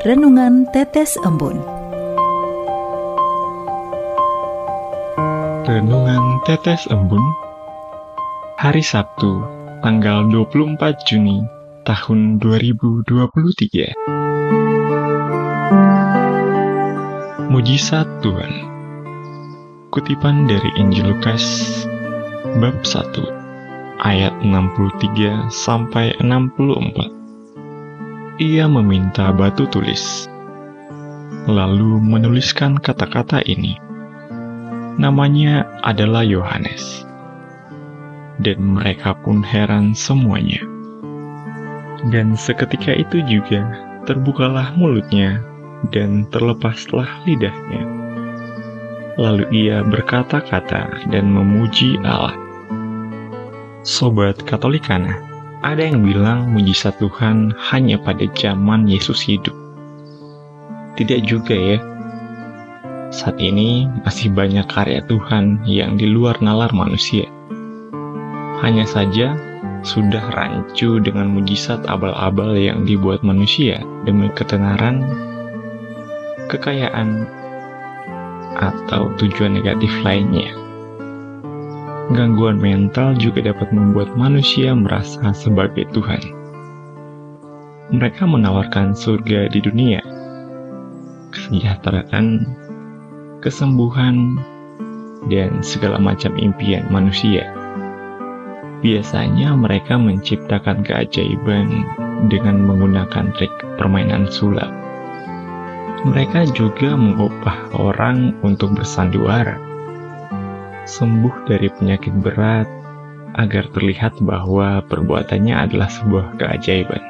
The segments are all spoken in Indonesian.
Renungan Tetes Embun. Renungan Tetes Embun, hari Sabtu, tanggal 24 Juni tahun 2023. Mujizat Tuhan. Kutipan dari Injil Lukas bab 1 ayat 63 sampai 64. Ia meminta batu tulis, lalu menuliskan kata-kata ini. Namanya adalah Yohanes. Dan mereka pun heran semuanya. Dan seketika itu juga terbukalah mulutnya dan terlepaslah lidahnya. Lalu ia berkata-kata dan memuji Allah. Sobat Katolikana, ada yang bilang mujizat Tuhan hanya pada zaman Yesus hidup. Tidak juga ya. Saat ini masih banyak karya Tuhan yang di luar nalar manusia. Hanya saja sudah rancu dengan mujizat abal-abal yang dibuat manusia demi ketenaran, kekayaan, atau tujuan negatif lainnya. Gangguan mental juga dapat membuat manusia merasa sebagai Tuhan. Mereka menawarkan surga di dunia, kesejahteraan, kesembuhan, dan segala macam impian manusia. Biasanya mereka menciptakan keajaiban dengan menggunakan trik permainan sulap. Mereka juga mengupah orang untuk bersandiwara, sembuh dari penyakit berat, agar terlihat bahwa perbuatannya adalah sebuah keajaiban.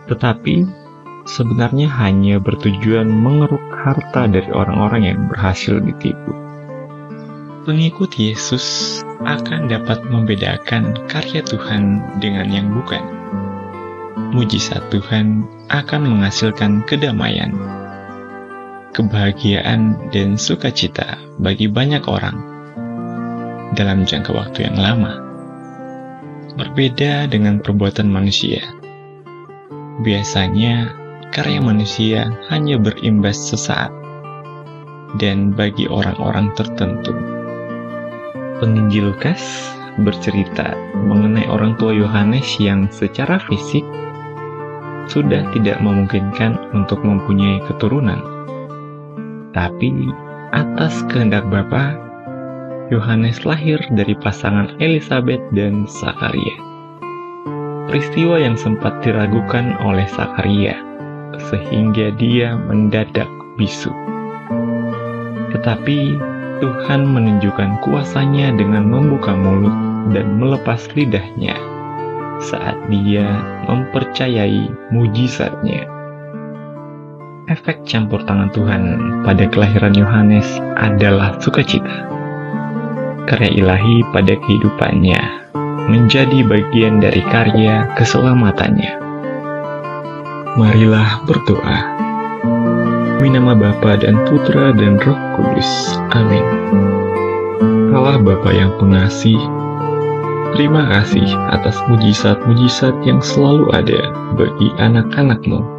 Tetapi, sebenarnya hanya bertujuan mengeruk harta dari orang-orang yang berhasil ditipu. Pengikut Yesus akan dapat membedakan karya Tuhan dengan yang bukan. Mujizat Tuhan akan menghasilkan kedamaian, kebahagiaan, dan sukacita bagi banyak orang dalam jangka waktu yang lama. Berbeda dengan perbuatan manusia. Biasanya, karya manusia hanya berimbas sesaat dan bagi orang-orang tertentu. Penginjil Lukas bercerita mengenai orang tua Yohanes yang secara fisik sudah tidak memungkinkan untuk mempunyai keturunan. Tapi atas kehendak Bapa, Yohanes lahir dari pasangan Elisabet dan Zakaria. Peristiwa yang sempat diragukan oleh Zakaria, sehingga dia mendadak bisu. Tetapi Tuhan menunjukkan kuasanya dengan membuka mulut dan melepas lidahnya saat dia mempercayai mujizatnya. Efek campur tangan Tuhan pada kelahiran Yohanes adalah sukacita. Karya ilahi pada kehidupannya menjadi bagian dari karya keselamatannya. Marilah berdoa. Demi nama Bapa dan Putra dan Roh Kudus. Amin. Allah Bapa yang pengasih, terima kasih atas mujizat-mujizat yang selalu ada bagi anak-anak-Mu.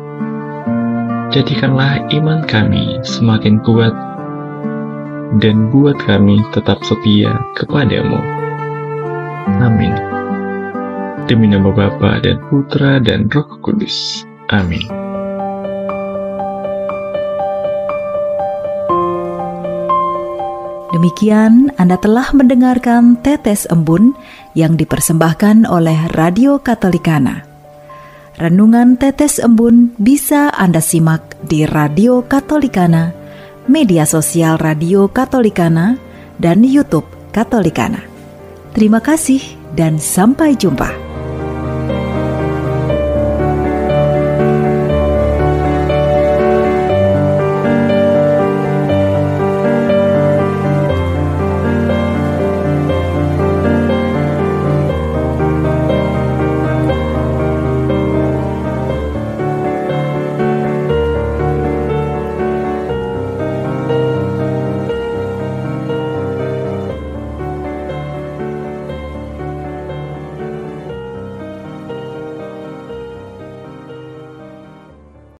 Jadikanlah iman kami semakin kuat dan buat kami tetap setia kepada-Mu. Amin. Demi nama Bapa dan Putra dan Roh Kudus. Amin. Demikian Anda telah mendengarkan Tetes Embun yang dipersembahkan oleh Radio Katolikana. Renungan Tetes Embun bisa Anda simak di Radio Katolikana, media sosial Radio Katolikana, dan YouTube Katolikana. Terima kasih dan sampai jumpa.